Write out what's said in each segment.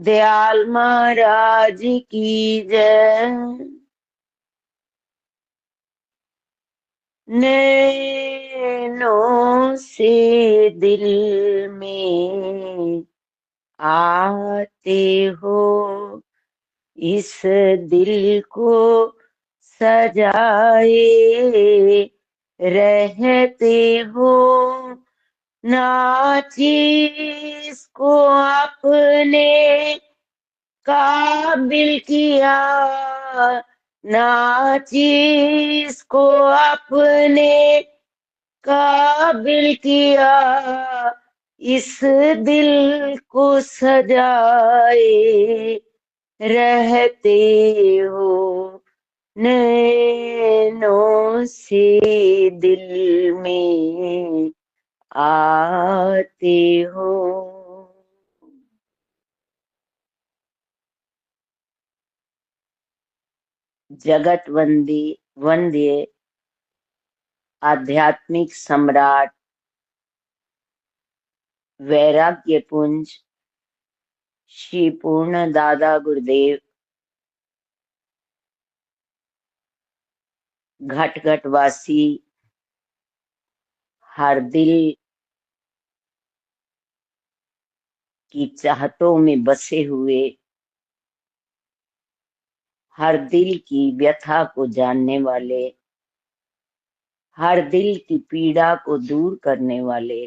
दयाल महाराज की जय। नैनों से दिल में आते हो, इस दिल को सजाए रहते हो। नाचिस को अपने काबिल किया, नाचिस को अपने काबिल किया, इस दिल को सजाए रहते हो। नैनों से दिल में आते हो। जगत वंद्य आध्यात्मिक सम्राट वैराग्य पुंज श्री पूर्ण दादा गुरुदेव घट घट वासी हर दिल की चाहतों में बसे हुए, हर दिल की व्यथा को जानने वाले, हर दिल की पीड़ा को दूर करने वाले,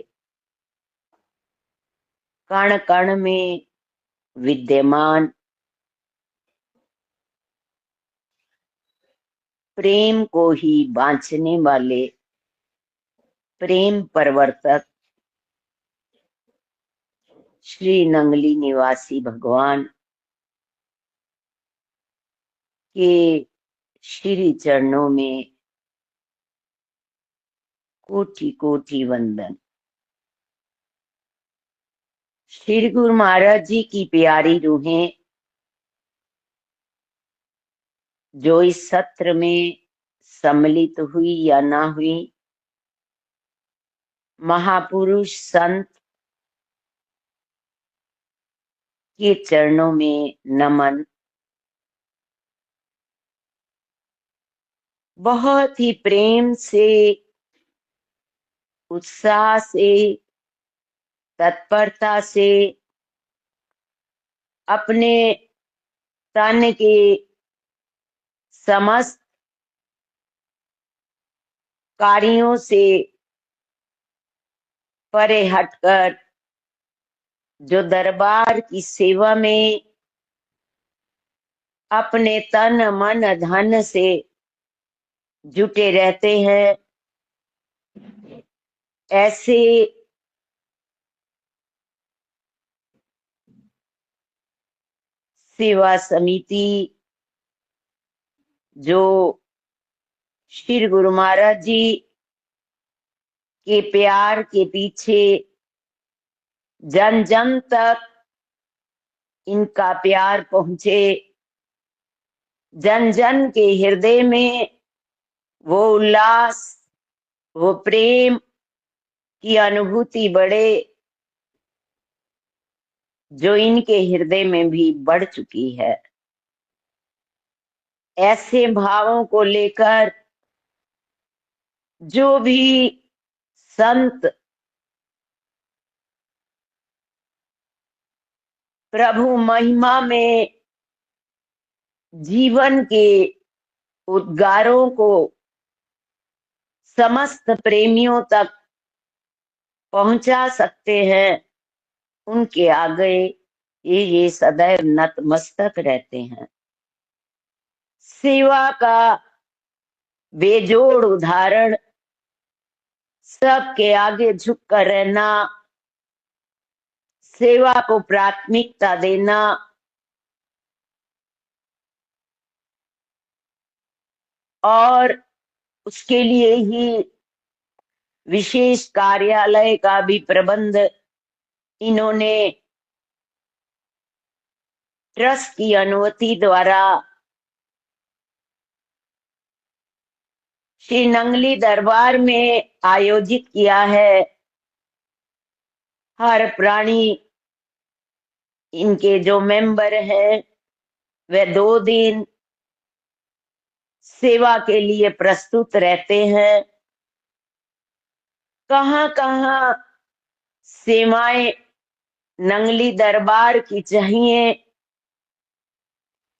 कण कण में विद्यमान प्रेम को ही बांचने वाले प्रेम प्रवर्तक श्री नंगली निवासी भगवान के श्री चरणों में कोटि कोटि वंदन। श्री गुरु महाराज जी की प्यारी रूहें जो इस सत्र में सम्मिलित हुई या ना हुई, महापुरुष संत के चरणों में नमन। बहुत ही प्रेम से, उत्साह से, तत्परता से अपने तन के समस्त कार्यों से परे हटकर जो दरबार की सेवा में अपने तन मन धन से जुटे रहते हैं, ऐसे सेवा समिति जो श्री गुरु महाराज जी के प्यार के पीछे जन जन तक इनका प्यार पहुंचे, जन जन के हृदय में वो उल्लास, वो प्रेम की अनुभूति बढ़े जो इनके हृदय में भी बढ़ चुकी है। ऐसे भावों को लेकर जो भी संत प्रभु महिमा में जीवन के उद्गारों को समस्त प्रेमियों तक पहुंचा सकते हैं, उनके आगे ये सदैव नतमस्तक रहते हैं। सेवा का बेजोड़ उदाहरण, सबके आगे झुककर रहना, सेवा को प्राथमिकता देना, और उसके लिए ही विशेष कार्यालय का भी प्रबंध इन्होंने ट्रस्ट की अनुमति द्वारा श्री नंगली दरबार में आयोजित किया है। हर प्राणी इनके जो मेंबर हैं वे 2 दिन सेवा के लिए प्रस्तुत रहते हैं। कहाँ कहाँ सेवाएं नंगली दरबार की चाहिए,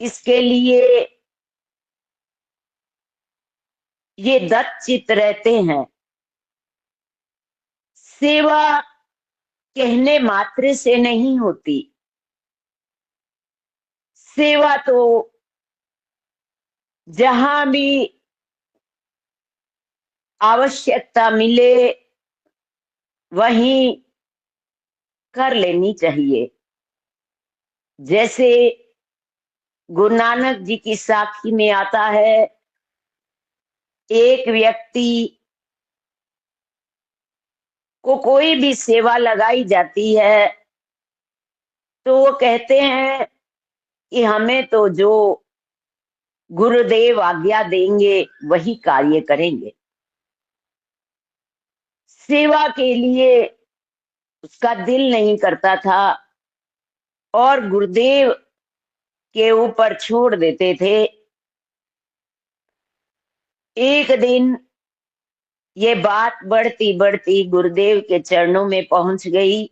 इसके लिए ये दत्तचित रहते हैं। सेवा कहने मात्र से नहीं होती, सेवा तो जहां भी आवश्यकता मिले वहीं कर लेनी चाहिए। जैसे गुरु नानक जी की साखी में आता है, एक व्यक्ति को कोई भी सेवा लगाई जाती है तो वो कहते हैं कि हमें तो जो गुरुदेव आज्ञा देंगे वही कार्य करेंगे। सेवा के लिए उसका दिल नहीं करता था और गुरुदेव के ऊपर छोड़ देते थे। एक दिन ये बात बढ़ती बढ़ती गुरुदेव के चरणों में पहुंच गई।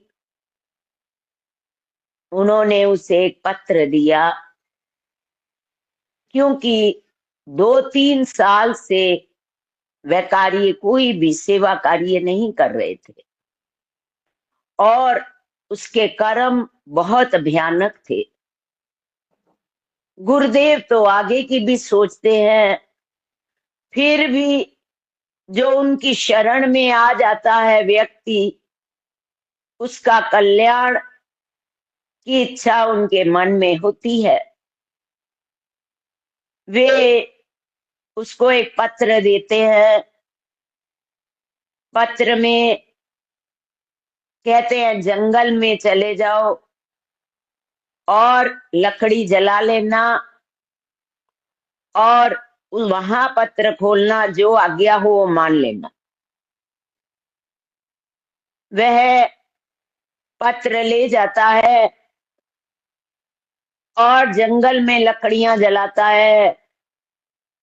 उन्होंने उसे एक पत्र दिया, क्योंकि 2-3 साल से वह कार्य कोई भी सेवा कार्य नहीं कर रहे थे और उसके कर्म बहुत भयानक थे। गुरुदेव तो आगे की भी सोचते हैं, फिर भी जो उनकी शरण में आ जाता है व्यक्ति, उसका कल्याण की इच्छा उनके मन में होती है। वे उसको एक पत्र देते हैं। पत्र में कहते हैं जंगल में चले जाओ और लकड़ी जला लेना और वहां पत्र खोलना, जो आज्ञा हो वो मान लेना। वह पत्र ले जाता है और जंगल में लकड़ियां जलाता है।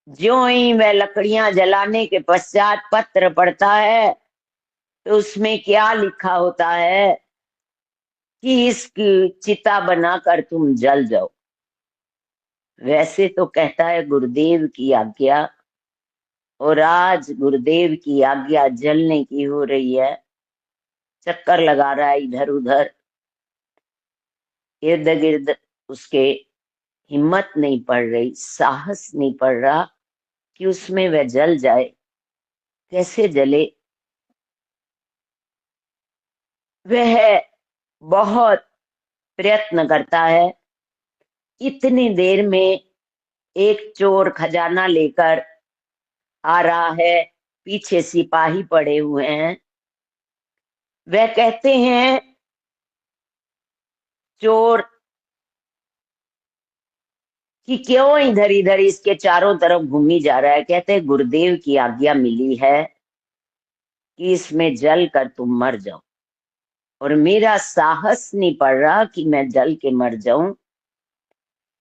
ज्यों ही वह लकड़ियां जलाने के पश्चात पत्र पढ़ता है तो उसमें क्या लिखा होता है कि इसकी चिता बनाकर तुम जल जाओ। वैसे तो कहता है गुरुदेव की आज्ञा, और आज गुरुदेव की आज्ञा जलने की हो रही है। चक्कर लगा रहा है इधर उधर, इर्द गिर्द उसके हिम्मत नहीं पड़ रही, साहस नहीं पड़ रहा कि उसमें वह जल जाए। कैसे जले? वह बहुत प्रयत्न करता है। इतनी देर में एक चोर खजाना लेकर आ रहा है, पीछे सिपाही पड़े हुए हैं। वह कहते हैं चोर कि क्यों इधर इधर इसके चारों तरफ घूमी जा रहा है। कहते हैं गुरुदेव की आज्ञा मिली है कि इसमें जल कर तुम मर जाओ, और मेरा साहस नहीं पड़ रहा कि मैं जल के मर जाऊं।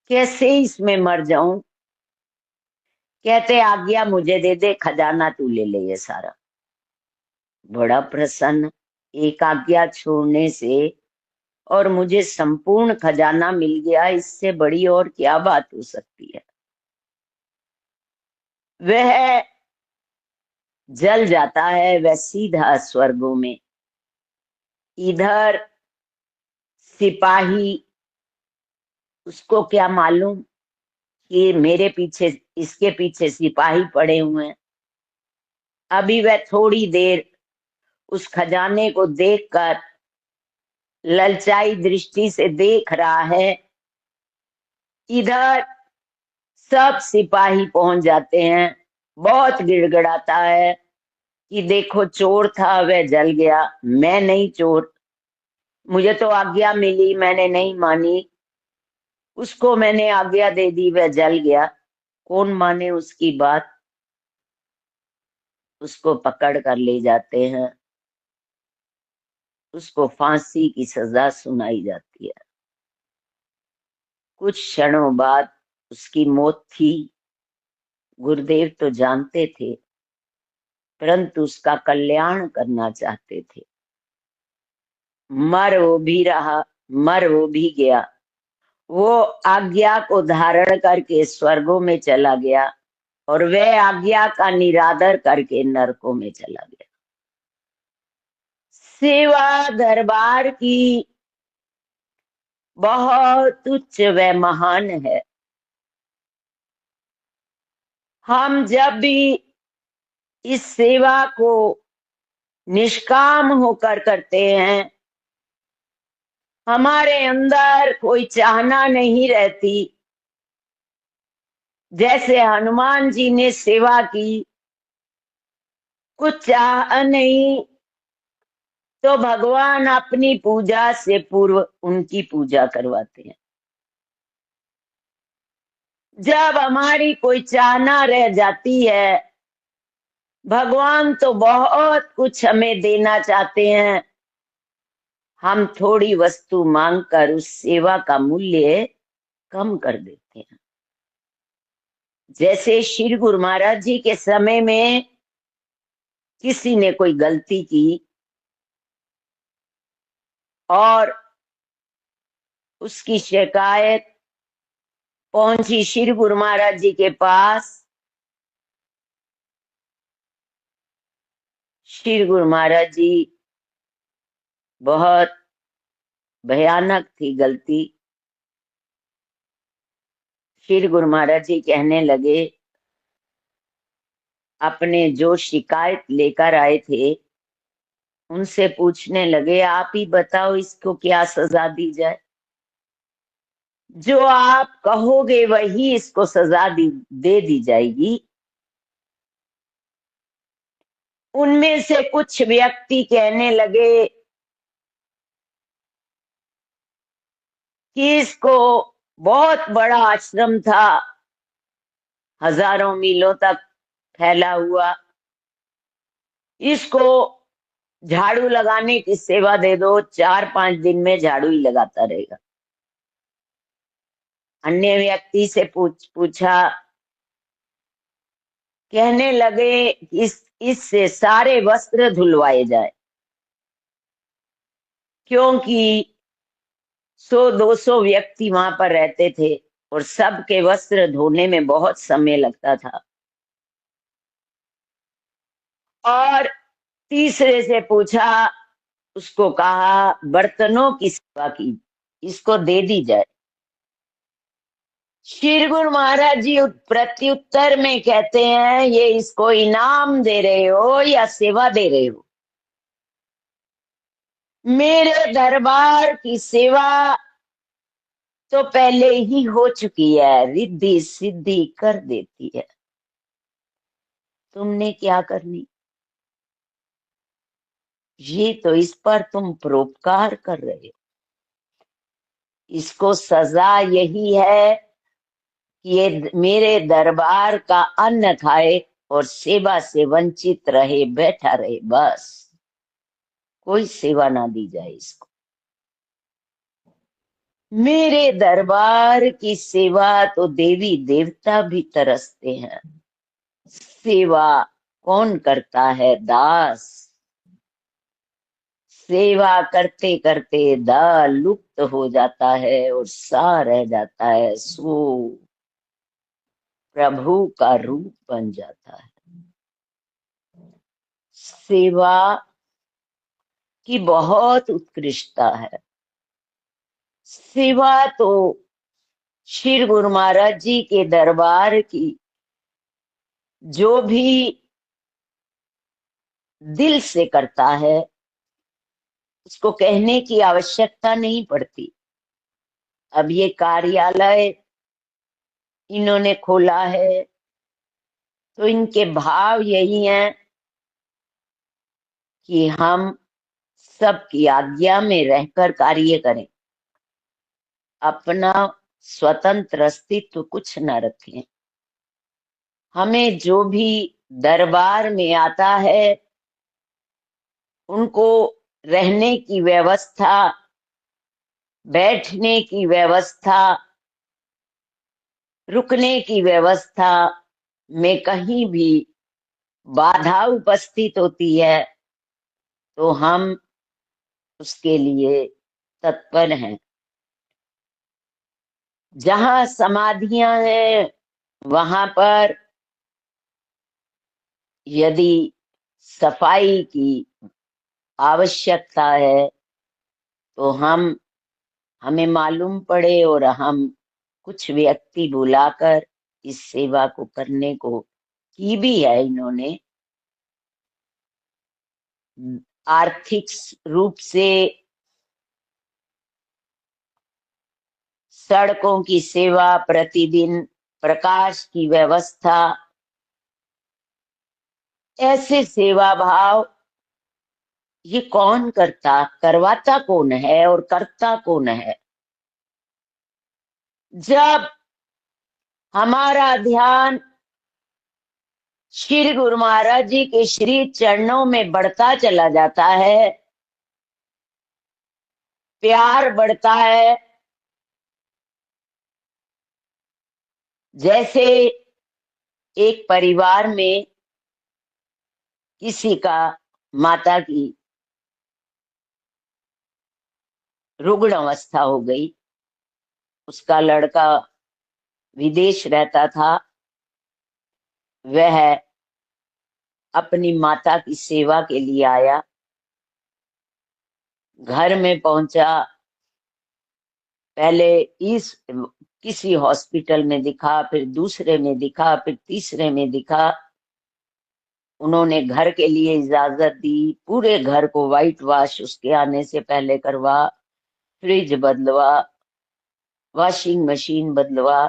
कैसे इसमें मर जाऊं? कहते आज्ञा मुझे दे दे, खजाना तू ले ले ये सारा। बड़ा प्रसन्न, एक आज्ञा छोड़ने से और मुझे संपूर्ण खजाना मिल गया, इससे बड़ी और क्या बात हो सकती है। वह जल जाता है, वह सीधा स्वर्गों में। इधर सिपाही, उसको क्या मालूम कि मेरे पीछे, इसके पीछे सिपाही पड़े हुए हैं। अभी वह थोड़ी देर उस खजाने को देखकर ललचाई दृष्टि से देख रहा है। इधर सब सिपाही पहुंच जाते हैं। बहुत गिड़गिड़ाता है कि देखो चोर था वह जल गया, मैं नहीं चोर, मुझे तो आज्ञा मिली, मैंने नहीं मानी, उसको मैंने आज्ञा दे दी, वह जल गया। कौन माने उसकी बात? उसको पकड़ कर ले जाते हैं, उसको फांसी की सजा सुनाई जाती है। कुछ क्षणों बाद उसकी मौत थी। गुरुदेव तो जानते थे, परंतु उसका कल्याण करना चाहते थे। मर वो भी रहा, मर वो भी गया। वो आज्ञा को धारण करके स्वर्गों में चला गया और वह आज्ञा का निरादर करके नरकों में चला गया। सेवा दरबार की बहुत उच्च व महान है। हम जब भी इस सेवा को निष्काम होकर करते हैं, हमारे अंदर कोई चाहना नहीं रहती। जैसे हनुमान जी ने सेवा की, कुछ चाह नहीं, तो भगवान अपनी पूजा से पूर्व उनकी पूजा करवाते हैं। जब हमारी कोई चाहना रह जाती है, भगवान तो बहुत कुछ हमें देना चाहते हैं, हम थोड़ी वस्तु मांगकर उस सेवा का मूल्य कम कर देते हैं। जैसे श्री गुरु महाराज जी के समय में किसी ने कोई गलती की और उसकी शिकायत पहुंची श्री गुरु महाराज जी के पास। श्री गुरु महाराज जी, बहुत भयानक थी गलती। श्री गुरु महाराज जी कहने लगे, अपने जो शिकायत लेकर आए थे उनसे पूछने लगे, आप ही बताओ इसको क्या सजा दी जाए। जो आप कहोगे वही इसको सजा दे दी जाएगी। उनमें से कुछ व्यक्ति कहने लगे कि इसको बहुत बड़ा आश्रम था, हजारों मीलों तक फैला हुआ, इसको झाड़ू लगाने की सेवा दे दो, 4-5 दिन में झाड़ू ही लगाता रहेगा। अन्य व्यक्ति से पूछा, कहने लगे इससे सारे वस्त्र धुलवाए जाए, क्योंकि 100-200 व्यक्ति वहां पर रहते थे और सबके वस्त्र धोने में बहुत समय लगता था। और तीसरे से पूछा, उसको कहा बर्तनों की सेवा की, इसको दे दी जाए। श्री गुरु महाराज जी प्रत्युत्तर में कहते हैं, ये इसको इनाम दे रहे हो या सेवा दे रहे हो? मेरे दरबार की सेवा तो पहले ही हो चुकी है, रिद्धि सिद्धि कर देती है, तुमने क्या करनी? ये तो इस पर तुम परोपकार कर रहे हो। इसको सजा यही है कि ये मेरे दरबार का अन्न खाए और सेवा से वंचित रहे, बैठा रहे, बस कोई सेवा ना दी जाए इसको। मेरे दरबार की सेवा तो देवी देवता भी तरसते हैं। सेवा कौन करता है? दास। सेवा करते करते दा लुप्त हो जाता है और सा रह जाता है, सो प्रभु का रूप बन जाता है। सेवा की बहुत उत्कृष्टता है। सेवा तो श्री गुरु महाराज जी के दरबार की जो भी दिल से करता है, उसको कहने की आवश्यकता नहीं पड़ती। अब ये कार्यालय इन्होंने खोला है तो इनके भाव यही हैं कि हम सबकी आज्ञा में रहकर कार्य करें, अपना स्वतंत्र अस्तित्व कुछ न रखें। हमें जो भी दरबार में आता है उनको रहने की व्यवस्था, बैठने की व्यवस्था, रुकने की व्यवस्था में कहीं भी बाधा उपस्थित होती है तो हम उसके लिए तत्पर हैं। जहां समाधियां हैं वहां पर यदि सफाई की आवश्यकता है तो हमें मालूम पड़े और हम कुछ व्यक्ति बुलाकर इस सेवा को करने को की भी है इन्होंने। आर्थिक रूप से सड़कों की सेवा, प्रतिदिन प्रकाश की व्यवस्था, ऐसे सेवा भाव ये कौन करता, करवाता कौन है और करता कौन है? जब हमारा ध्यान श्री गुरु महाराज जी के श्री चरणों में बढ़ता चला जाता है, प्यार बढ़ता है, जैसे एक परिवार में किसी का माता की रुग्ण अवस्था हो गई, उसका लड़का विदेश रहता था, वह अपनी माता की सेवा के लिए आया, घर में पहुंचा, पहले इस किसी हॉस्पिटल में दिखा, फिर दूसरे में दिखा, फिर तीसरे में दिखा। उन्होंने घर के लिए इजाजत दी, पूरे घर को व्हाइट वॉश उसके आने से पहले करवा, फ्रिज बदलवा, वॉशिंग मशीन बदलवा,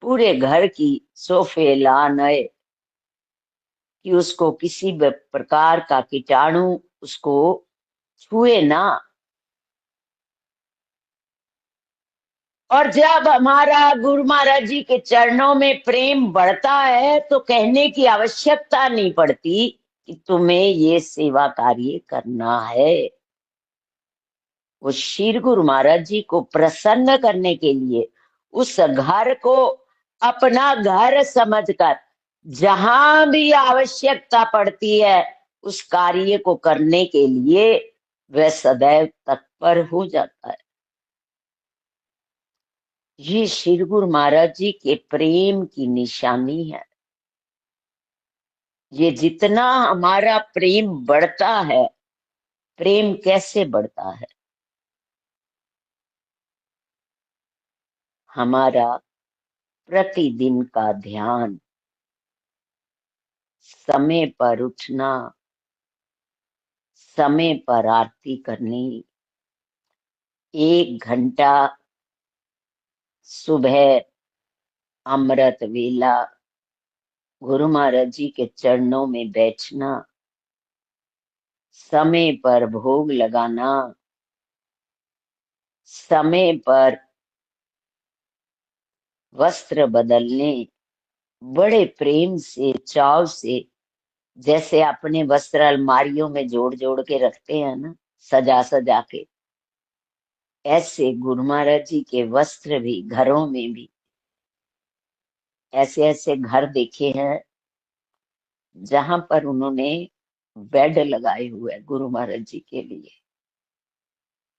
पूरे घर की सोफे ला नए कि उसको किसी भी प्रकार का कीटाणु उसको छुए ना। और जब हमारा गुरु महाराज जी के चरणों में प्रेम बढ़ता है तो कहने की आवश्यकता नहीं पड़ती कि तुम्हें ये सेवा कार्य करना है। वो श्री गुरु महाराज जी को प्रसन्न करने के लिए उस घर को अपना घर समझकर जहां भी आवश्यकता पड़ती है उस कार्य को करने के लिए वह सदैव तत्पर हो जाता है। ये श्री गुरु महाराज जी के प्रेम की निशानी है। ये जितना हमारा प्रेम बढ़ता है, प्रेम कैसे बढ़ता है? हमारा प्रतिदिन का ध्यान, समय पर उठना, समय पर आरती करनी, 1 घंटा सुबह अमृत वेला गुरु महाराज जी के चरणों में बैठना, समय पर भोग लगाना, समय पर वस्त्र बदलने, बड़े प्रेम से चाव से, जैसे अपने वस्त्र अलमारियों में जोड़ जोड़ के रखते हैं ना, सजा सजा के, ऐसे गुरु महाराज जी के वस्त्र भी घरों में भी ऐसे ऐसे घर देखे हैं जहां पर उन्होंने बेड लगाए हुए हैं गुरु महाराज जी के लिए।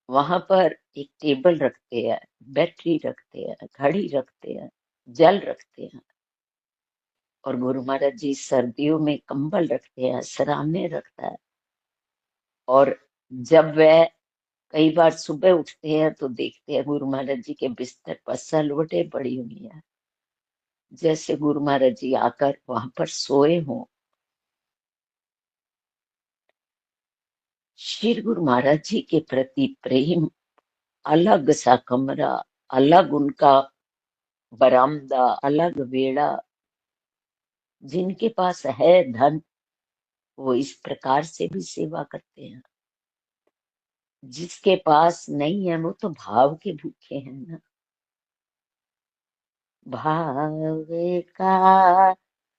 वहां पर एक टेबल रखते हैं, बैटरी रखते हैं, घड़ी रखते हैं, जल रखते हैं, और गुरु महाराज जी सर्दियों में कंबल रखते हैं, सराहने रखता है। और जब वह कई बार सुबह उठते हैं तो देखते हैं गुरु महाराज जी के बिस्तर पर सलवटें पड़ी हुई हैं, जैसे गुरु महाराज जी आकर वहां पर सोए हों। श्री गुरु महाराज जी के प्रति प्रेम, अलग सा कमरा, अलग उनका बरामदा, अलग वेड़ा। जिनके पास है धन वो इस प्रकार से भी सेवा करते हैं, जिसके पास नहीं है वो तो भाव के भूखे हैं ना। भाव का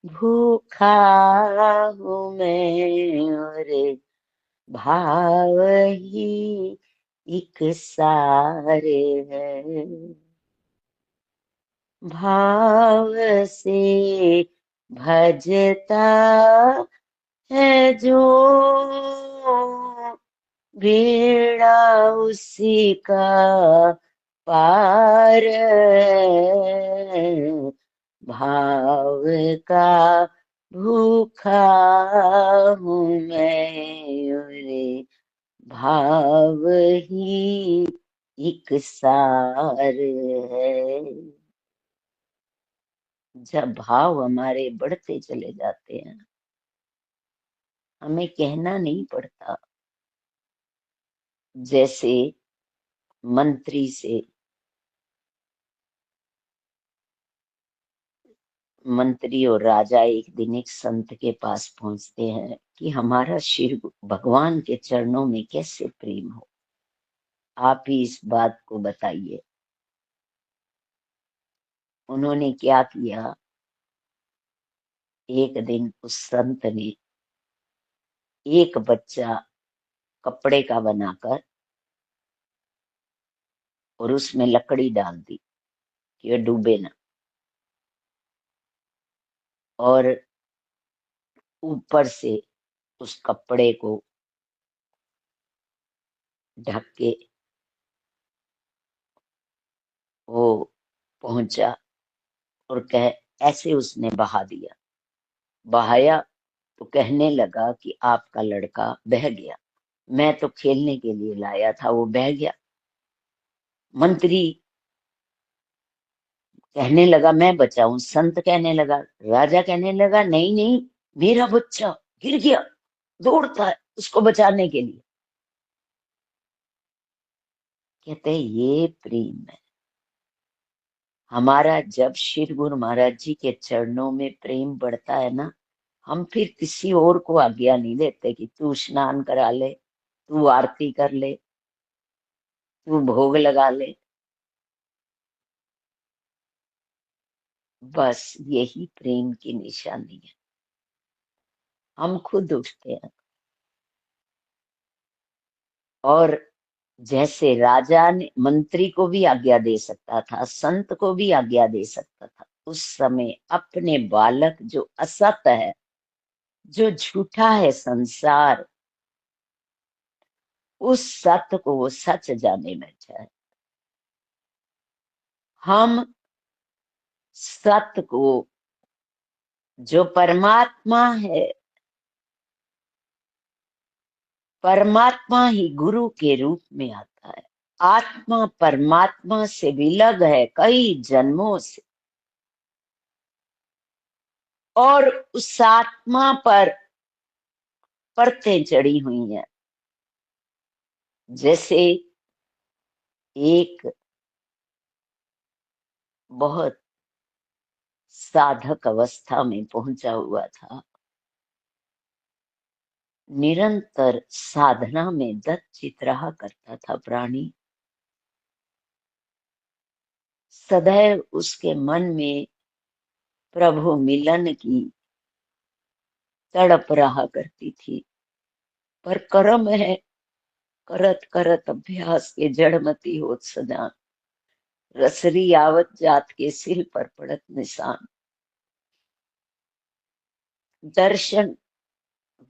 भूखा हूँ मैं और भाव ही एक सारे है। भाव से भजता है जो, बेड़ा उसी का पार। भाव का भूखा हूँ मैं, रे भाव ही एक सार है। जब भाव हमारे बढ़ते चले जाते हैं, हमें कहना नहीं पड़ता। जैसे मंत्री से मंत्री और राजा एक दिन एक संत के पास पहुंचते हैं कि हमारा शिव भगवान के चरणों में कैसे प्रेम हो, आप ही इस बात को बताइए। उन्होंने क्या किया, एक दिन उस संत ने एक बच्चा कपड़े का बनाकर और उसमें लकड़ी डाल दी कि वह डूबे ना, और ऊपर से उस कपड़े को ढक के वो पहुंचा और कह ऐसे उसने बहा दिया। बहाया तो कहने लगा कि आपका लड़का बह गया, मैं तो खेलने के लिए लाया था, वो बह गया। मंत्री कहने लगा मैं बचाऊं, संत कहने लगा, राजा कहने लगा नहीं नहीं, मेरा बच्चा गिर गया, दौड़ता है उसको बचाने के लिए। कहते हैं, ये प्रेम है हमारा। जब श्री गुरु महाराज जी के चरणों में प्रेम बढ़ता है ना, हम फिर किसी और को आज्ञा नहीं देते कि तू स्नान करा ले, तू आरती कर ले, तू भोग लगा ले। बस यही प्रेम की निशानी है। हम खुद उठते हैं, और जैसे राजा ने मंत्री को भी आज्ञा दे सकता था, संत को भी आज्ञा दे सकता था, उस समय अपने बालक जो असत है, जो झूठा है संसार, उस सत्य को वो सच जाने बैठा है। हम सत्य को, जो परमात्मा है, परमात्मा ही गुरु के रूप में आता है। आत्मा परमात्मा से विलग है कई जन्मों से, और उस आत्मा पर परतें चढ़ी हुई हैं। जैसे एक बहुत साधक अवस्था में पहुंचा हुआ था, निरंतर साधना में दत्त रहा करता था प्राणी। सदैव उसके मन में प्रभु मिलन की तड़प रहा करती थी, पर कर्म है, करत करत अभ्यास के जड़मती होत सजान, रसरी आवत जात के सिल पर पड़त निशान। दर्शन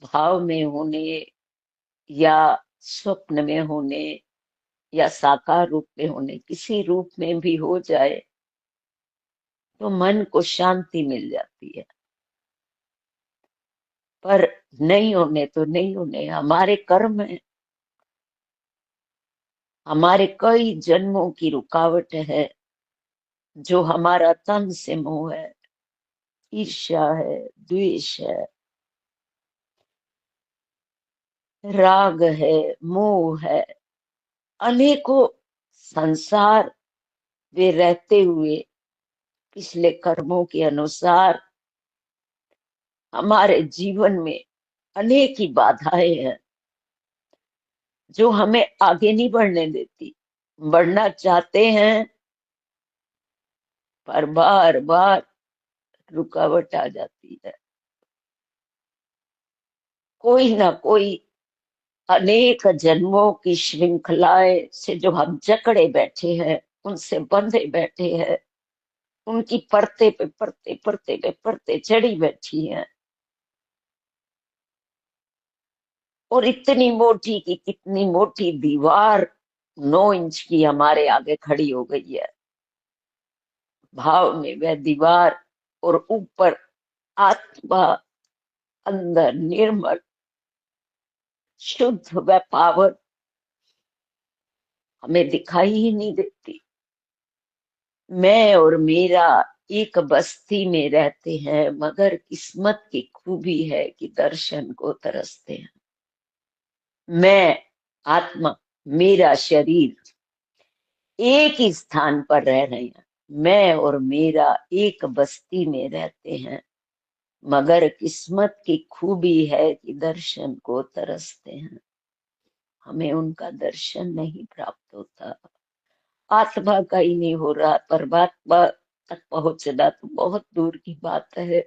भाव में होने या स्वप्न में होने या साकार रूप में होने, किसी रूप में भी हो जाए तो मन को शांति मिल जाती है। पर नहीं होने तो नहीं होने, हमारे कर्म है, हमारे कई जन्मों की रुकावट है, जो हमारा तन से मोह है, ईर्ष्या है, द्वेष है, राग है, मोह है, अनेकों संसार वे रहते हुए पिछले कर्मों के अनुसार हमारे जीवन में अनेक ही बाधाएं हैं, जो हमें आगे नहीं बढ़ने देती। बढ़ना चाहते हैं पर बार बार रुकावट आ जाती है। कोई ना कोई अनेक जन्मों की श्रृंखलाएं से जो हम जकड़े बैठे हैं, उनसे बंधे बैठे हैं, उनकी परते पे परते परते पे परते चढ़ी बैठी हैं, और इतनी मोटी की कितनी मोटी दीवार 9 इंच की हमारे आगे खड़ी हो गई है। भाव में वह दीवार, और ऊपर आत्मा, अंदर निर्मल शुद्ध वह पावर हमें दिखाई ही नहीं देती। मैं और मेरा एक बस्ती में रहते हैं, मगर किस्मत की खूबी है कि दर्शन को तरसते हैं। मैं आत्मा, मेरा शरीर एक ही स्थान पर रह रहे हैं। मैं और मेरा एक बस्ती में रहते हैं, मगर किस्मत की खूबी है कि दर्शन को तरसते हैं। हमें उनका दर्शन नहीं प्राप्त होता। आत्मा का ही नहीं हो रहा, परमात्मा तक पहुंचना तो बहुत दूर की बात है।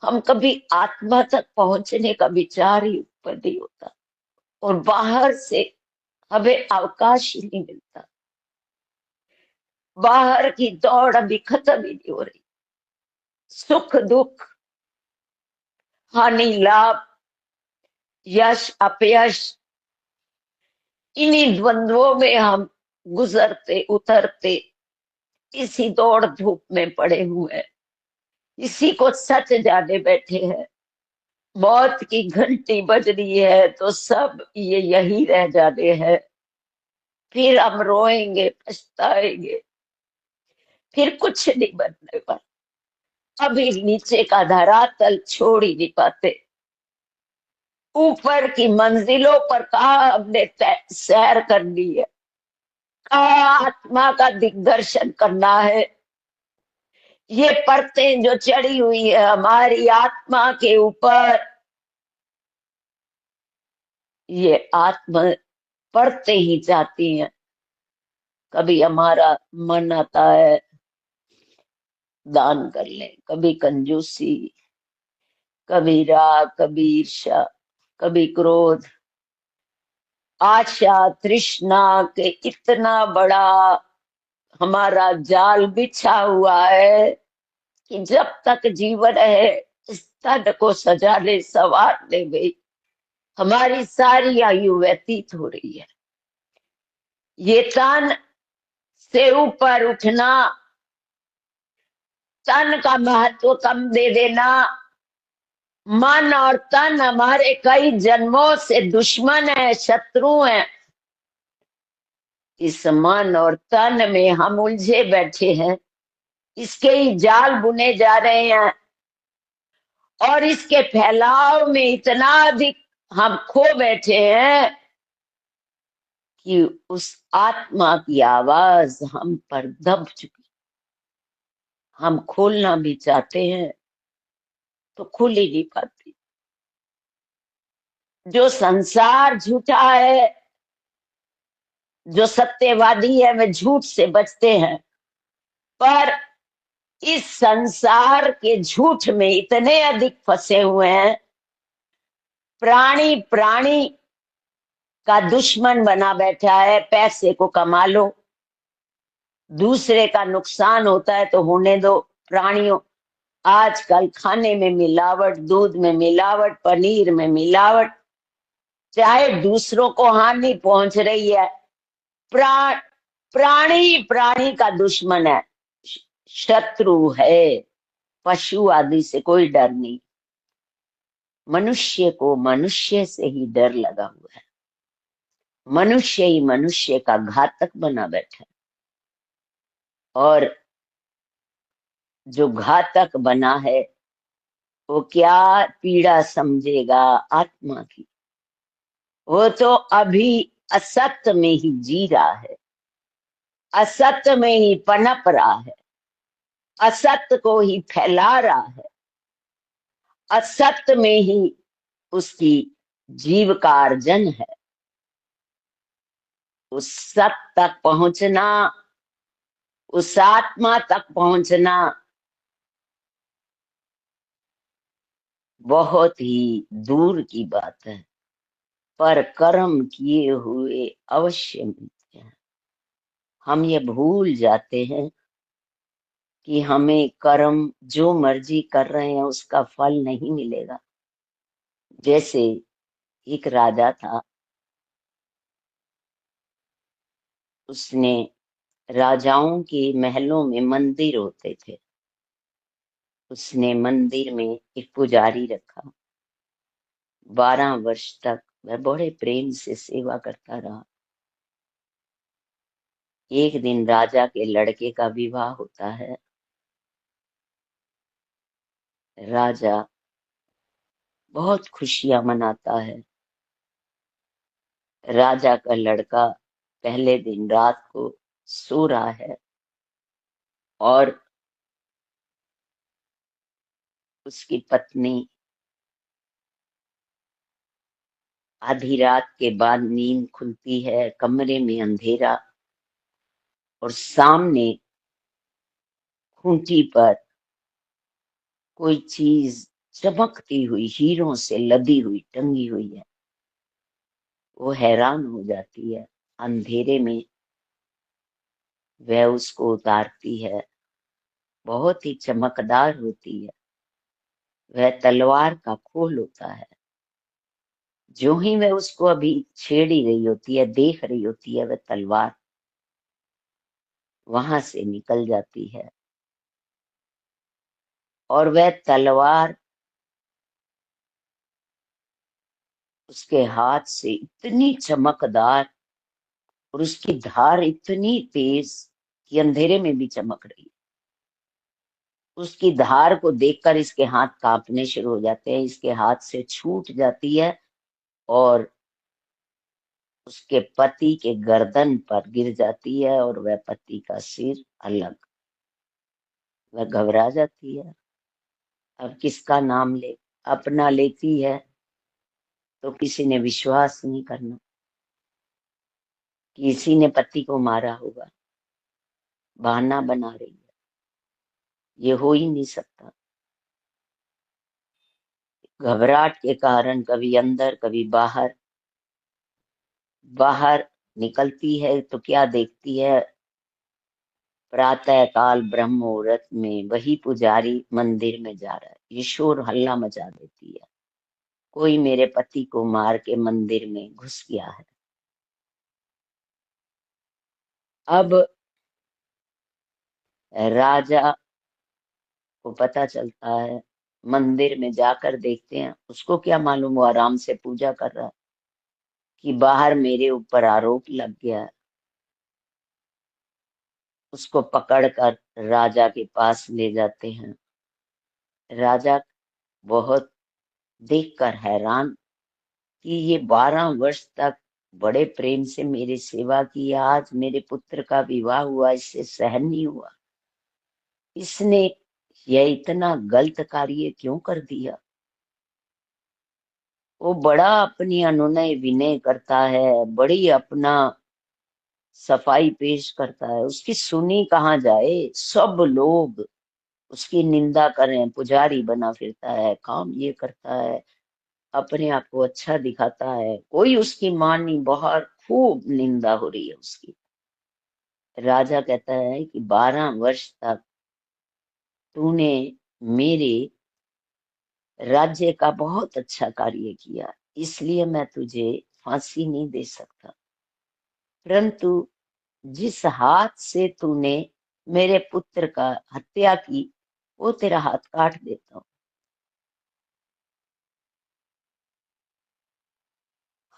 हम कभी आत्मा तक पहुंचने का विचार ही ऊपर नहीं होता, और बाहर से हमें अवकाश ही नहीं मिलता। बाहर की दौड़ अभी खत्म ही नहीं हो रही। सुख दुख, हानि लाभ, यश अपयश, इन्हीं द्वंद्वों में हम गुजरते उतरते इसी दौड़ धूप में पड़े हुए हैं। इसी को सच जाने बैठे हैं। मौत की घंटी बज रही है तो सब ये यही रह जाने हैं। फिर हम रोएंगे, पछताएंगे, फिर कुछ नहीं बनने वाला। अभी नीचे का धरातल छोड़ ही नहीं पाते। ऊपर की मंजिलों पर कहा हमने सैर करनी है, कहा आत्मा का दिग्दर्शन करना है। ये परतें जो चढ़ी हुई है हमारी आत्मा के ऊपर, ये आत्मा पढ़ते ही जाती हैं। कभी हमारा मन आता है दान कर ले, कभी कंजूसी, कभी राग, कभी ईर्ष्या, कभी क्रोध, आशा, तृष्णा के इतना बड़ा हमारा जाल बिछा हुआ है कि जब तक जीवन है इस तन को सजाने संवारने में हमारी सारी आयु व्यतीत हो रही है। ये तन से ऊपर उठना, तन का महत्व कम दे देना, मन और तन हमारे कई जन्मों से दुश्मन है, शत्रु हैं। इस मन और तन में हम उलझे बैठे हैं, इसके ही जाल बुने जा रहे हैं, और इसके फैलाव में इतना अधिक हम खो बैठे हैं कि उस आत्मा की आवाज हम पर दब चुकी। हम खोलना भी चाहते हैं तो खुल ही नहीं पाती। जो संसार झूठा है, जो सत्यवादी है, वे झूठ से बचते हैं। पर इस संसार के झूठ में इतने अधिक फंसे हुए हैं, प्राणी प्राणी का दुश्मन बना बैठा है। पैसे को कमा लो, दूसरे का नुकसान होता है तो होने दो। प्राणियों, आजकल खाने में मिलावट, दूध में मिलावट, पनीर में मिलावट, चाहे दूसरों को हानि पहुंच रही है। प्रा, प्राणी प्राणी का दुश्मन है, शत्रु है। पशु आदि से कोई डर नहीं, मनुष्य को मनुष्य से ही डर लगा हुआ है। मनुष्य ही मनुष्य का घातक बना बैठा है, और जो घातक बना है वो क्या पीड़ा समझेगा आत्मा की। वो तो अभी असत्य में ही जी रहा है, असत्य में ही पनप रहा है, असत्य को ही फैला रहा है, असत्य में ही उसकी जीविकार्जन है। उस सत्य तक पहुंचना, उस आत्मा तक पहुंचना बहुत ही दूर की बात है, पर कर्म किए हुए अवश्य मिलते हैं। हम ये भूल जाते हैं कि हमें कर्म जो मर्जी कर रहे हैं उसका फल नहीं मिलेगा। जैसे एक राजा था, उसने राजाओं के महलों में मंदिर होते थे, उसने मंदिर में एक पुजारी रखा। 12 वर्ष तक वह बड़े प्रेम से सेवा करता रहा। एक दिन राजा के लड़के का विवाह होता है। राजा बहुत खुशियां मनाता है। राजा का लड़का पहले दिन रात को सो रहा है और उसकी पत्नी आधी रात के बाद नींद खुलती है, कमरे में अंधेरा और सामने खूंटी पर कोई चीज चमकती हुई हीरों से लदी हुई टंगी हुई है। वो हैरान हो जाती है। अंधेरे में वह उसको उतारती है। बहुत ही चमकदार होती है। वह तलवार का खोल होता है। जो ही वह उसको अभी छेड़ ही रही होती है, देख रही होती है, वह तलवार वहां से निकल जाती है और वह तलवार उसके हाथ से इतनी चमकदार और उसकी धार इतनी तेज कि अंधेरे में भी चमक रही है। उसकी धार को देखकर इसके हाथ कांपने शुरू हो जाते हैं, इसके हाथ से छूट जाती है और उसके पति के गर्दन पर गिर जाती है और वह पति का सिर अलग। वह घबरा जाती है। अब किसका नाम ले? अपना लेती है तो किसी ने विश्वास नहीं करना कि इसी ने पति को मारा होगा। बहाना बना रही है। ये हो ही नहीं सकता। घबराहट के कारण कभी अंदर कभी बाहर, बाहर निकलती है तो क्या देखती है? प्रातः काल ब्रह्म मुहूर्त में वही पुजारी मंदिर में जा रहा है। ये शोर हल्ला मचा देती है, कोई मेरे पति को मार के मंदिर में घुस गया है। अब राजा को पता चलता है। मंदिर में जाकर देखते हैं, उसको क्या मालूम, वो आराम से पूजा कर रहा है कि बाहर मेरे ऊपर आरोप लग गया है। उसको पकड़कर राजा के पास ले जाते हैं। राजा बहुत देखकर हैरान कि ये 12 वर्ष तक बड़े प्रेम से मेरी सेवा की, आज मेरे पुत्र का विवाह हुआ, इससे सहन नहीं हुआ। इसने यह इतना गलत कार्य क्यों कर दिया? वो बड़ा अपनी अनुनय विनय करता है, बड़ी अपना सफाई पेश करता है, उसकी सुनी कहाँ जाए। सब लोग उसकी निंदा करें, पुजारी बना फिरता है, काम ये करता है, अपने आप को अच्छा दिखाता है, कोई उसकी मान नहीं, बाहर खूब निंदा हो रही है उसकी। राजा कहता है कि 12 वर्ष तक तूने मेरे राज्य का बहुत अच्छा कार्य किया, इसलिए मैं तुझे फांसी नहीं दे सकता, परंतु जिस हाथ से तूने मेरे पुत्र का हत्या की, वो तेरा हाथ काट देता हूँ।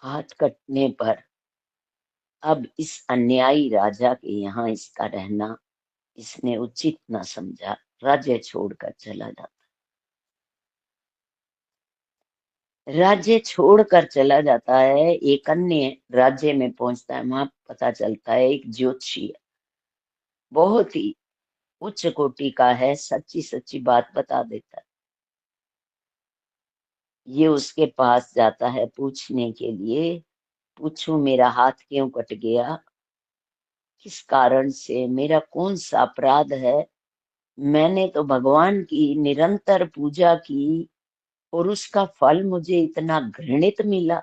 हाथ कटने पर अब इस अन्यायी राजा के यहाँ इसका रहना इसने उचित न समझा, राज्य छोड़कर चला जाता। राज्य छोड़कर चला जाता है, एक अन्य राज्य में पहुंचता है। वहां पता चलता है एक ज्योतिषी है, बहुत ही उच्च कोटि का है, सच्ची सच्ची बात बता देता है। ये उसके पास जाता है पूछने के लिए, पूछूं मेरा हाथ क्यों कट गया, किस कारण से, मेरा कौन सा अपराध है? मैंने तो भगवान की निरंतर पूजा की और उसका फल मुझे इतना घृणित मिला,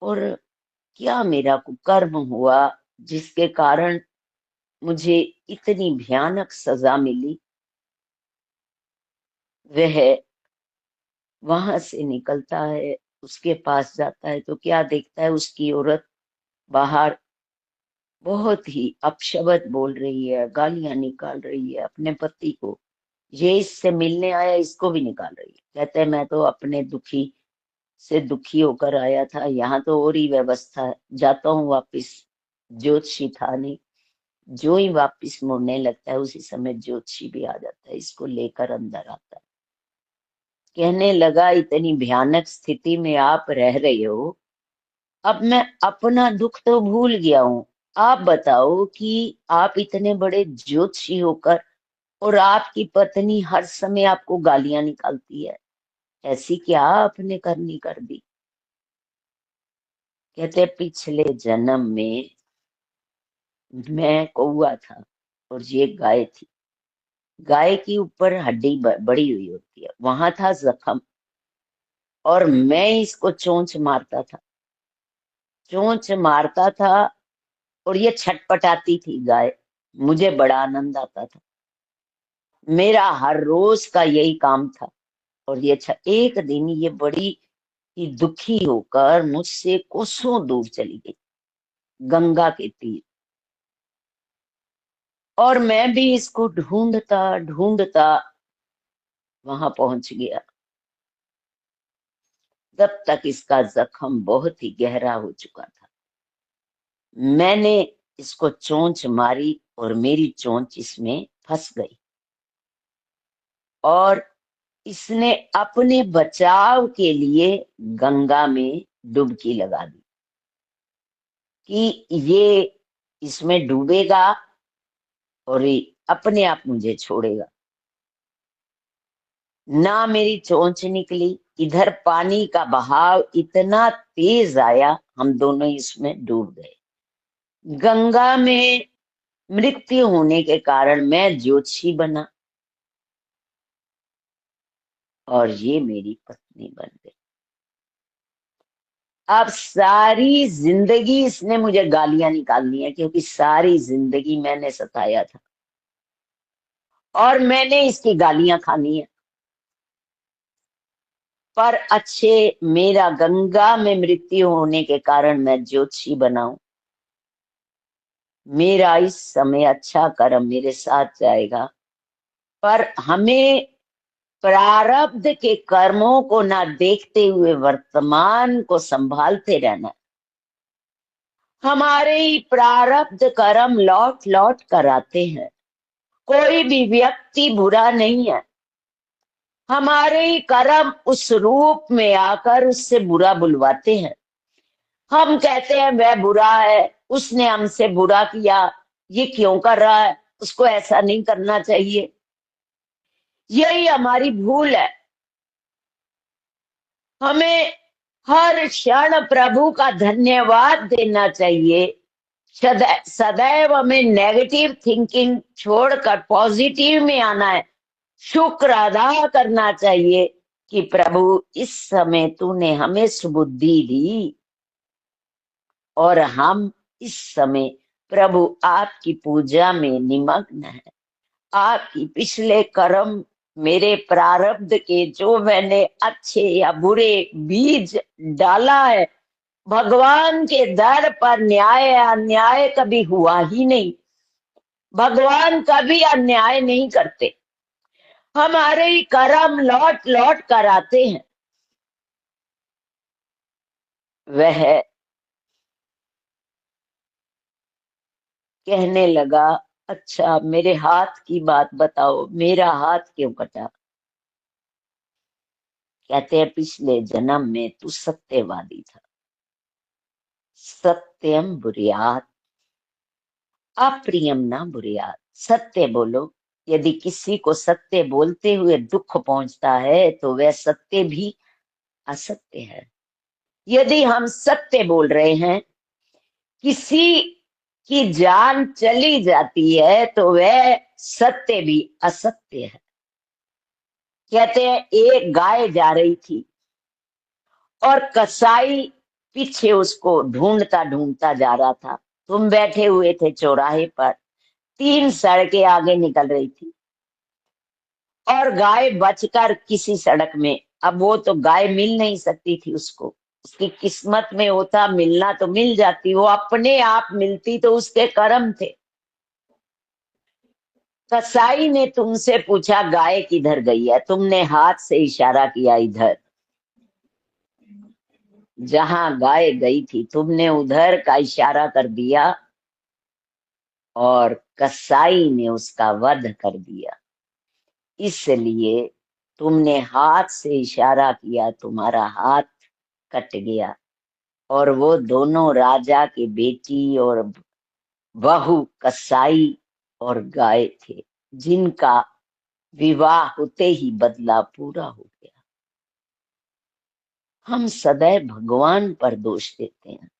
और क्या मेरा कुकर्म हुआ जिसके कारण मुझे इतनी भयानक सजा मिली। वह वहां से निकलता है, उसके पास जाता है तो क्या देखता है, उसकी औरत बाहर बहुत ही अपशब्द बोल रही है, गालियां निकाल रही है अपने पति को। ये इससे मिलने आया, इसको भी निकाल रही है। कहते हैं मैं तो अपने दुखी से दुखी होकर आया था, यहाँ तो और ही व्यवस्था है, जाता हूँ वापिस। ज्योतिषी था नहीं, जो ही वापिस मुड़ने लगता है उसी समय ज्योतिषी भी आ जाता है, इसको लेकर अंदर आता है। कहने लगा इतनी भयानक स्थिति में आप रह रहे हो, अब मैं अपना दुख तो भूल गया हूँ। आप बताओ कि आप इतने बड़े ज्योतिषी होकर और आपकी पत्नी हर समय आपको गालियां निकालती है, ऐसी क्या आपने करनी कर दी। कहते पिछले जन्म में मैं कौआ था और ये गाय थी। गाय के ऊपर हड्डी बड़ी हुई होती है, वहां था जख्म, और मैं इसको चोंच मारता था, चोंच मारता था, और ये छटपटाती थी गाय। मुझे बड़ा आनंद आता था, मेरा हर रोज का यही काम था। और एक दिन ये बड़ी ही दुखी होकर मुझसे कोसों दूर चली गई, गंगा के तीर। और मैं भी इसको ढूंढता ढूंढता वहां पहुंच गया, तब तक इसका जख्म बहुत ही गहरा हो चुका था। मैंने इसको चोंच मारी और मेरी चोंच इसमें फंस गई, और इसने अपने बचाव के लिए गंगा में डुबकी लगा दी कि ये इसमें डूबेगा और ये अपने आप मुझे छोड़ेगा। ना मेरी चोंच निकली, इधर पानी का बहाव इतना तेज आया, हम दोनों इसमें डूब गए। गंगा में मृत्यु होने के कारण मैं ज्योतिषी बना और ये मेरी पत्नी बन गई। अब सारी जिंदगी इसने मुझे गालियां निकालनी है, क्योंकि सारी जिंदगी मैंने सताया था और मैंने इसकी गालियां खानी है। पर अच्छे, मेरा गंगा में मृत्यु होने के कारण मैं ज्योतिषी बनाऊं, मेरा इस समय अच्छा कर्म मेरे साथ जाएगा। पर हमें प्रारब्ध के कर्मों को ना देखते हुए वर्तमान को संभालते रहना। हमारे ही प्रारब्ध कर्म लौट लौट कर आते हैं, कोई भी व्यक्ति बुरा नहीं है। हमारे ही कर्म उस रूप में आकर उससे बुरा बुलवाते हैं। हम कहते हैं वह बुरा है, उसने हमसे बुरा किया, ये क्यों कर रहा है, उसको ऐसा नहीं करना चाहिए। यही हमारी भूल है। हमें हर क्षण प्रभु का धन्यवाद देना चाहिए। सदैव हमें नेगेटिव थिंकिंग छोड़कर पॉजिटिव में आना है। शुक्र अदा करना चाहिए कि प्रभु इस समय तूने हमें सुबुद्धि दी और हम इस समय प्रभु आपकी पूजा में निमग्न है। आपकी पिछले कर्म, मेरे प्रारब्ध के जो मैंने अच्छे या बुरे बीज डाला है, भगवान के दर पर न्याय अन्याय कभी हुआ ही नहीं। भगवान कभी अन्याय नहीं करते, हमारे ही कर्म लौट लौट कर आते हैं। वह कहने लगा, अच्छा मेरे हाथ की बात बताओ, मेरा हाथ क्यों कटा। कहते हैं पिछले जन्म में तू सत्यवादी था। सत्यम बुरियात, अप्रियम ना बुरियात। सत्य बोलो। यदि किसी को सत्य बोलते हुए दुख पहुंचता है तो वह सत्य भी असत्य है। यदि हम सत्य बोल रहे हैं, किसी की जान चली जाती है तो वह सत्य भी असत्य है। कहते हैं एक गाय जा रही थी और कसाई पीछे उसको ढूंढता ढूंढता जा रहा था। तुम बैठे हुए थे चौराहे पर, 3 सड़कें आगे निकल रही थी और गाय बचकर किसी सड़क में, अब वो तो गाय मिल नहीं सकती थी उसको, उसकी किस्मत में होता मिलना तो मिल जाती, वो अपने आप मिलती तो उसके कर्म थे। कसाई ने तुमसे पूछा गाय किधर गई है, तुमने हाथ से इशारा किया इधर, जहां गाय गई थी तुमने उधर का इशारा कर दिया और कसाई ने उसका वध कर दिया। इसलिए तुमने हाथ से इशारा किया, तुम्हारा हाथ कट गया। और वो दोनों राजा की बेटी और बहू कसाई और गाय थे, जिनका विवाह होते ही बदला पूरा हो गया। हम सदैव भगवान पर दोष देते हैं,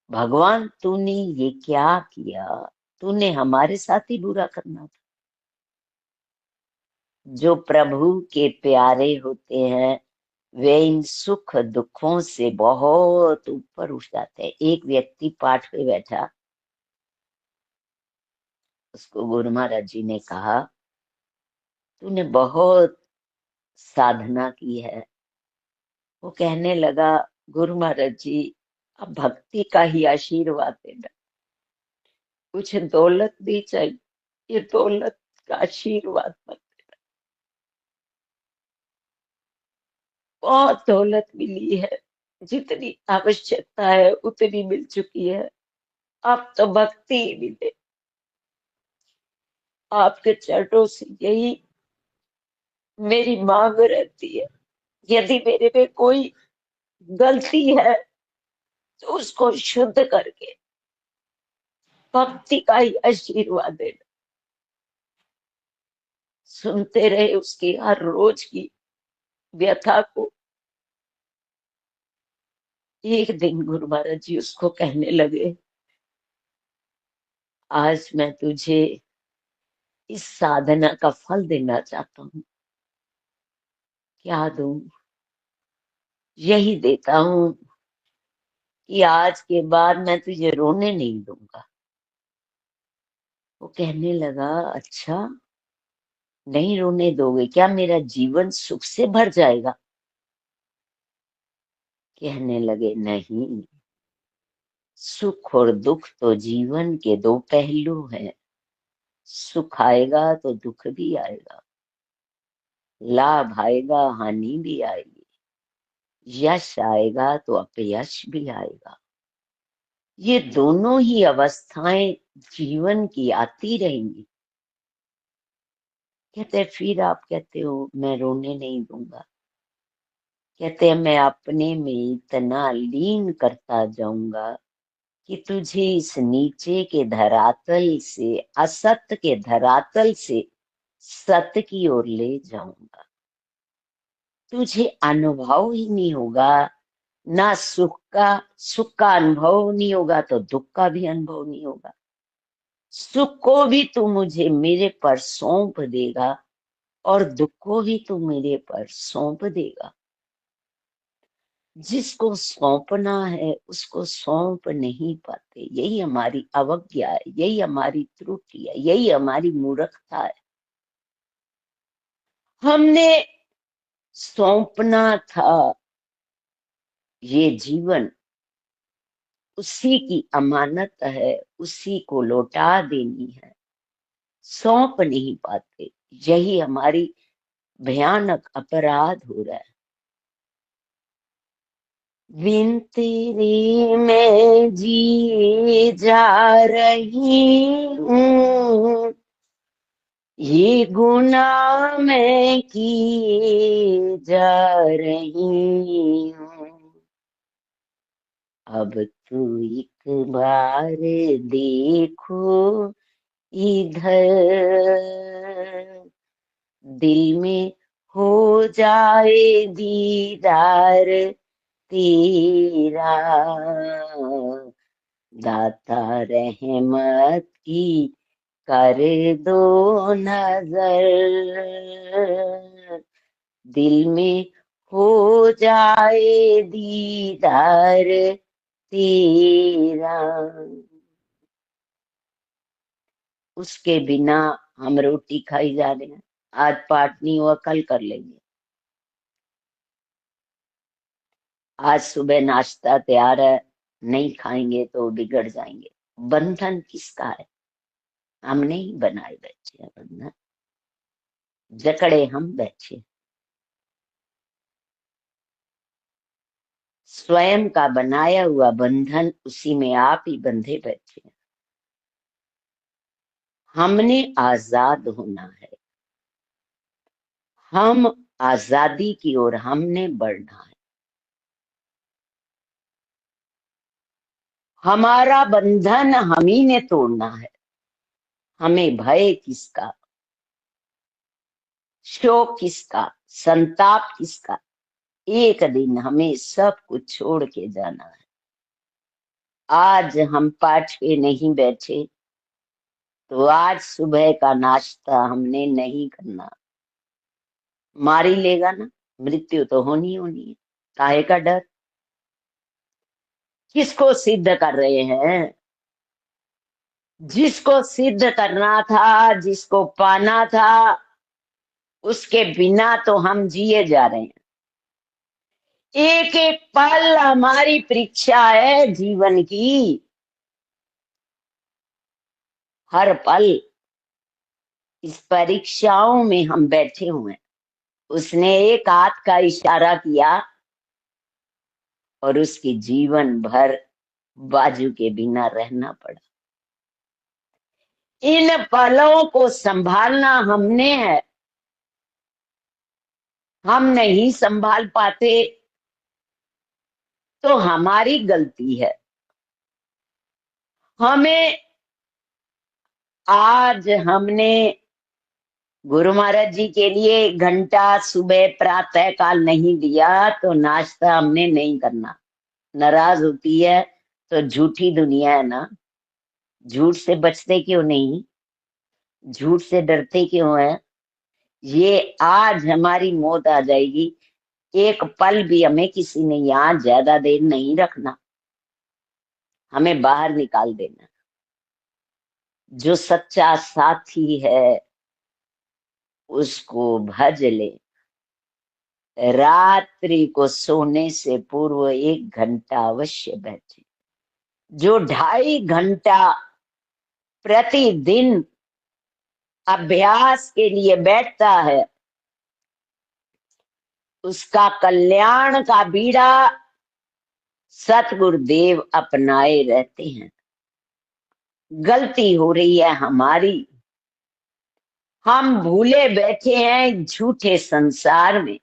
भगवान तूने ये क्या किया, तूने हमारे साथ ही बुरा करना था। जो प्रभु के प्यारे होते हैं वे इन सुख दुखों से बहुत ऊपर उठ जाते हैं। एक व्यक्ति पाठ पे बैठा, उसको गुरु महाराज जी ने कहा तूने बहुत साधना की है। वो कहने लगा गुरु महाराज जी अब भक्ति का ही आशीर्वाद देना, कुछ दौलत भी चाहिए, ये दौलत का आशीर्वाद मत। बहुत दौलत मिली है, जितनी आवश्यकता है उतनी मिल चुकी है, अब तो भक्ति ही मिले। आपके चरणों से यही मेरी मांग रहती है, यदि मेरे में कोई गलती है तो उसको शुद्ध करके भक्ति का ही आशीर्वाद देना। सुनते रहे उसकी हर रोज की व्यथा को। एक दिन गुरु महाराज जी उसको कहने लगे आज मैं तुझे इस साधना का फल देना चाहता हूँ। क्या दूं? यही देता हूँ कि आज के बाद मैं तुझे रोने नहीं दूंगा। वो कहने लगा अच्छा, नहीं रोने दोगे? क्या मेरा जीवन सुख से भर जाएगा? कहने लगे नहीं, सुख और दुख तो जीवन के दो पहलू हैं। सुख आएगा तो दुख भी आएगा, लाभ आएगा हानि भी आएगी, यश आएगा तो अपयश भी आएगा। ये दोनों ही अवस्थाएं जीवन की आती रहेंगी। कहते फिर आप कहते हो मैं रोने नहीं दूंगा। कहते हैं मैं अपने में इतना लीन करता जाऊंगा कि तुझे इस नीचे के धरातल से, असत के धरातल से सत की ओर ले जाऊंगा। तुझे अनुभव ही नहीं होगा, ना सुख का अनुभव नहीं होगा तो दुख का भी अनुभव नहीं होगा। सुख को भी तू मुझे मेरे पर सौंप देगा और दुख को भी तू मेरे पर सौंप देगा। जिसको सौंपना है उसको सौंप नहीं पाते, यही हमारी अवज्ञा है, यही हमारी त्रुटि है, यही हमारी मूर्खता है। हमने सौंपना था ये जीवन, उसी की अमानत है, उसी को लौटा देनी है, सौंप नहीं पाते। यही हमारी भयानक अपराध हो रहा है। बिन तेरे मैं जी जा रही हूँ, ये गुनाह मैं किए जा रही हूँ। अब तू एक बार देखो इधर, दिल में हो जाए दीदार तेरा, दाता रहमत की कर दो नजर, दिल में हो जाए दीदार तेरा। उसके बिना हम रोटी खाई जा रहे हैं। आज पाठ नहीं हुआ, कल कर लेंगे। आज सुबह नाश्ता तैयार है, नहीं खाएंगे तो बिगड़ जाएंगे। बंधन किसका है? हमने ही बनाए बैठे हैं बंधन, जकड़े हम बैठे। स्वयं का बनाया हुआ बंधन, उसी में आप ही बंधे बैठे हैं। हमने आजाद होना है, हम आजादी की ओर हमने बढ़ना है। हमारा बंधन हम ही ने तोड़ना है। हमें भय किसका, शोक किसका, संताप किसका? एक दिन हमें सब कुछ छोड़ के जाना है। आज हम पाठ पे नहीं बैठे तो आज सुबह का नाश्ता हमने नहीं करना। मार ही लेगा ना, मृत्यु तो होनी होनी है। काहे का डर? किसको सिद्ध कर रहे हैं? जिसको सिद्ध करना था, जिसको पाना था, उसके बिना तो हम जिए जा रहे हैं। एक एक पल हमारी परीक्षा है जीवन की। हर पल इस परीक्षाओं में हम बैठे हुए हैं। उसने एक हाथ का इशारा किया और उसकी जीवन भर बाजू के बिना रहना पड़ा। इन पलों को संभालना हमने है। हम नहीं संभाल पाते तो हमारी गलती है। हमें आज हमने गुरु महाराज जी के लिए 1 घंटा सुबह प्रातः काल नहीं दिया तो नाश्ता हमने नहीं करना। नाराज होती है तो झूठी दुनिया है ना। झूठ से बचते क्यों नहीं? झूठ से डरते क्यों है? ये आज हमारी मौत आ जाएगी। एक पल भी हमें किसी ने यहाँ ज्यादा देर नहीं रखना, हमें बाहर निकाल देना। जो सच्चा साथी है उसको भज ले। रात्रि को सोने से पूर्व 1 घंटा अवश्य बैठे। जो 2.5 घंटा प्रतिदिन अभ्यास के लिए बैठता है उसका कल्याण का बीड़ा सतगुरुदेव अपनाए रहते हैं। गलती हो रही है हमारी। हम भूले बैठे हैं झूठे संसार में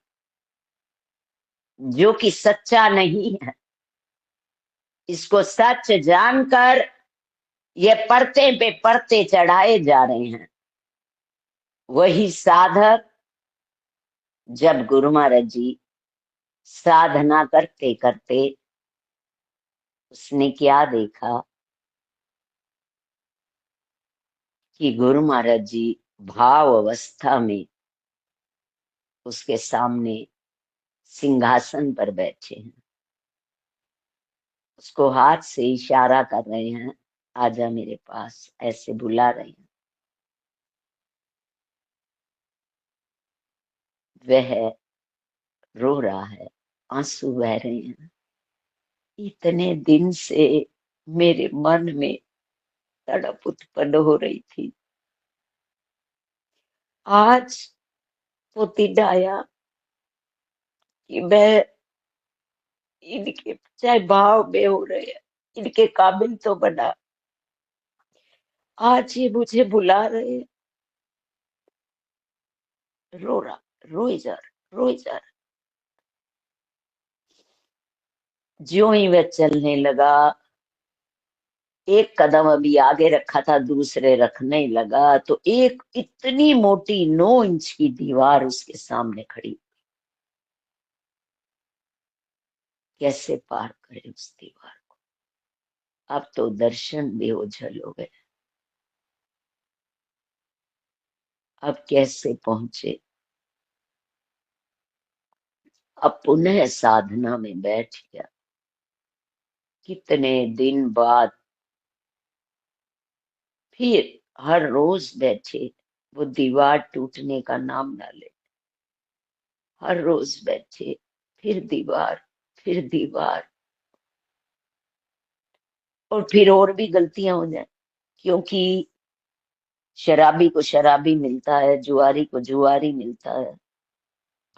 जो कि सच्चा नहीं है। इसको सच जानकर ये परते पे परते चढ़ाए जा रहे हैं। वही साधक, जब गुरु महाराज जी साधना करते करते उसने क्या देखा कि गुरु महाराज जी भाव अवस्था में उसके सामने सिंहासन पर बैठे हैं। उसको हाथ से इशारा कर रहे हैं, आजा मेरे पास, ऐसे बुला रहे हैं। वह रो रहा है, आंसू बह रहे हैं। इतने दिन से मेरे मन में तड़प उत्पन्न हो रही थी। आज वो दिन आया कि मैं इनके चाहे भाव में हो रहे हैं, इनके काबिल तो बना। आज ये मुझे बुला रहे हैं। रो रहा, रोए जा रहा, रोए जा रहा। ज्यों ही वह चलने लगा, एक कदम अभी आगे रखा था, दूसरे रखने लगा तो एक इतनी मोटी 9 इंच की दीवार उसके सामने खड़ी। कैसे पार करे उस दीवार को? अब तो दर्शन भी ओझल हो गए। अब कैसे पहुंचे? अब पुनः साधना में बैठ गया। कितने दिन बाद फिर हर रोज बैठे, वो दीवार टूटने का नाम ना ले। हर रोज बैठे, फिर दीवार, फिर दीवार, और फिर और भी गलतियां हो जाए, क्योंकि शराबी को शराबी मिलता है, जुआरी को जुआरी मिलता है,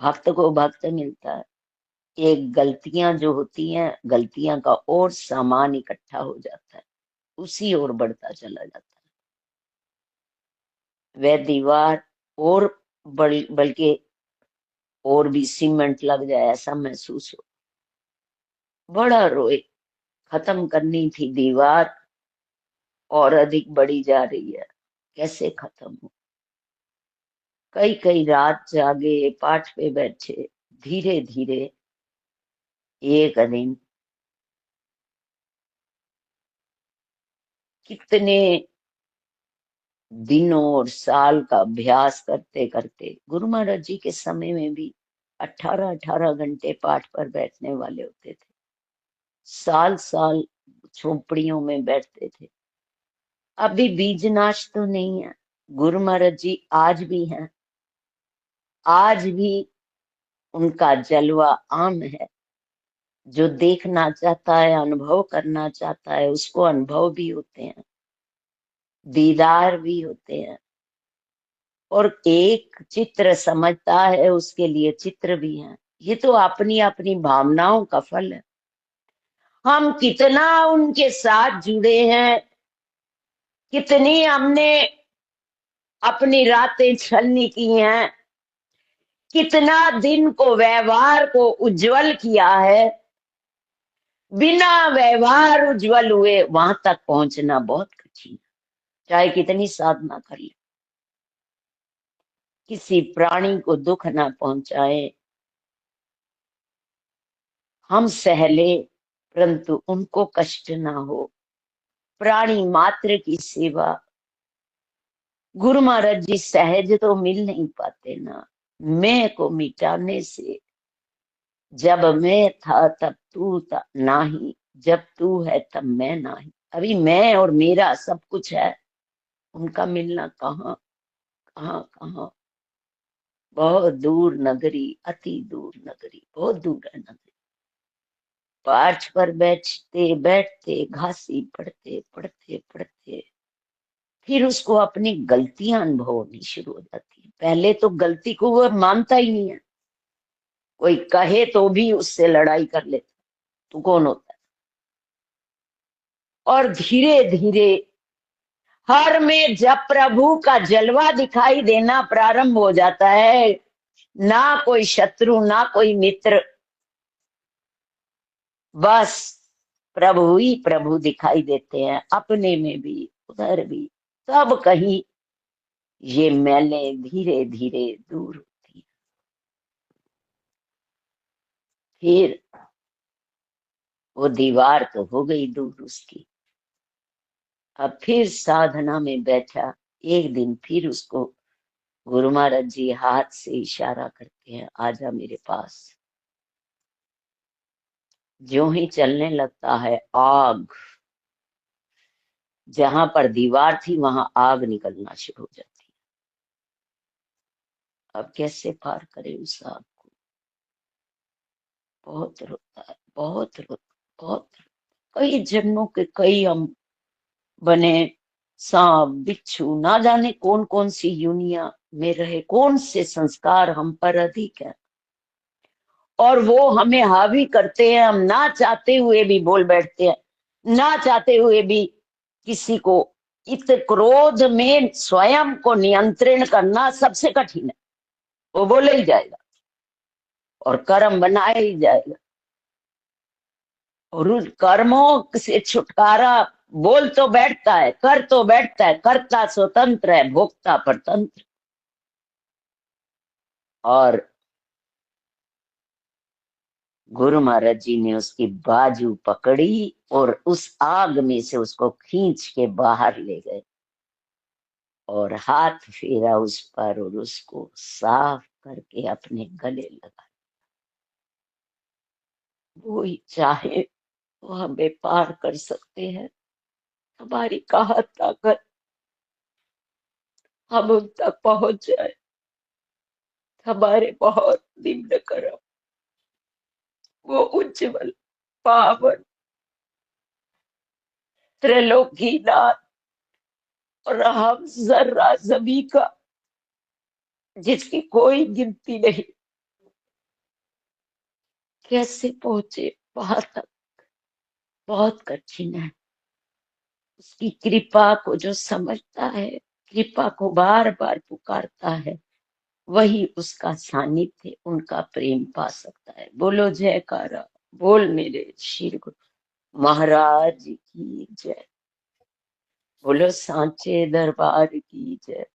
भक्त को भक्त मिलता है। एक गलतियां जो होती हैं, गलतियां का और सामान इकट्ठा हो जाता है, उसी ओर बढ़ता चला जाता है। वह दीवार और बल्कि और भी सीमेंट लग जाए ऐसा महसूस हो। बड़ा रोए, खत्म करनी थी दीवार और अधिक बढ़ी जा रही है, कैसे खत्म हो। कई कई रात जागे, पाठ पे बैठे, धीरे धीरे एक दिन कितने दिनों और साल का अभ्यास करते करते, गुरु महाराज जी के समय में भी 18-18 घंटे पाठ पर बैठने वाले होते थे। साल साल झोपड़ियों में बैठते थे। अभी बीजनाश तो नहीं है, गुरु महाराज जी आज भी हैं, आज भी उनका जलवा आम है। जो देखना चाहता है, अनुभव करना चाहता है, उसको अनुभव भी होते हैं, दीदार भी होते हैं। और एक चित्र समझता है, उसके लिए चित्र भी हैं। ये तो अपनी अपनी भावनाओं का फल है। हम कितना उनके साथ जुड़े हैं, कितनी हमने अपनी रातें छलनी की हैं, कितना दिन को व्यवहार को उज्जवल किया है। बिना व्यवहार उज्जवल हुए वहां तक पहुंचना बहुत कठिन है, चाहे कितनी साधना कर ले। किसी प्राणी को दुख ना पहुंचाए, हम सह ले, परंतु उनको कष्ट ना हो। प्राणी मात्र की सेवा, गुरु महाराज जी सहज तो मिल नहीं पाते ना। मैं को मिटाने से, जब मैं था तब तू था नाही, जब तू है तब मैं नाही। अभी मैं और मेरा सब कुछ है, उनका मिलना कहाँ कहाँ कहाँ। बहुत दूर नगरी, अति दूर नगरी, बहुत दूर है नगरी। पार्च पर बैठते बैठते घासी पढ़ते पढ़ते पढ़ते, फिर उसको अपनी गलतियां अनुभव होनी शुरू हो जाती है। पहले तो गलती को वो मानता ही नहीं है, कोई कहे तो भी उससे लड़ाई कर लेता, तू कौन होता है। और धीरे धीरे हर में जब प्रभु का जलवा दिखाई देना प्रारंभ हो जाता है, ना कोई शत्रु ना कोई मित्र, बस प्रभु ही प्रभु दिखाई देते हैं, अपने में भी उधर भी। सब कहीं ये मैलें धीरे धीरे दूर होती। फिर वो दीवार तो हो गई दूर उसकी। अब फिर साधना में बैठा, एक दिन फिर उसको गुरु महाराज जी हाथ से इशारा करते हैं, आजा मेरे पास। ज्यों ही चलने लगता है, आग, जहां पर दीवार थी वहां आग निकलना शुरू हो जाती है। अब कैसे पार करे उस आग को। बहुत रोता है, बहुत रोता, बहुत रोता। कई जन्मों के कई हम बने, सांप बिच्छू, ना जाने कौन कौन सी यूनिया में रहे, कौन से संस्कार हम पर अधिक है, और वो हमें हावी करते हैं। हम ना चाहते हुए भी बोल बैठते हैं, ना चाहते हुए भी किसी को। इत क्रोध में स्वयं को नियंत्रण करना सबसे कठिन है। वो बोले ही जाएगा और कर्म बनाए ही जाएगा, और उन कर्मों से छुटकारा बोल तो बैठता है, कर तो बैठता है, कर्ता स्वतंत्र है, भोक्ता परतंत्र। और गुरु महाराज जी ने उसकी बाजू पकड़ी और उस आग में से उसको खींच के बाहर ले गए, और हाथ फेरा उस पर और उसको साफ करके अपने गले लगा। वो ही चाहे तो हमें पार कर सकते हैं। हमारी कहा ताकत हम उन तक पहुंच जाए। हमारे बहुत निम्न कर्म वो उज्जवल पावन त्रिलोकीनाथ और हम जर्रा जमी का जिसकी कोई गिनती नहीं, कैसे पहुंचे वहां तक? बहुत कठिन है। उसकी कृपा को जो समझता है, कृपा को बार बार पुकारता है, वही उसका सानिध्य, उनका प्रेम पा सकता है। बोलो जयकारा बोल मेरे श्री गुरु महाराज की जय। बोलो सांचे दरबार की जय।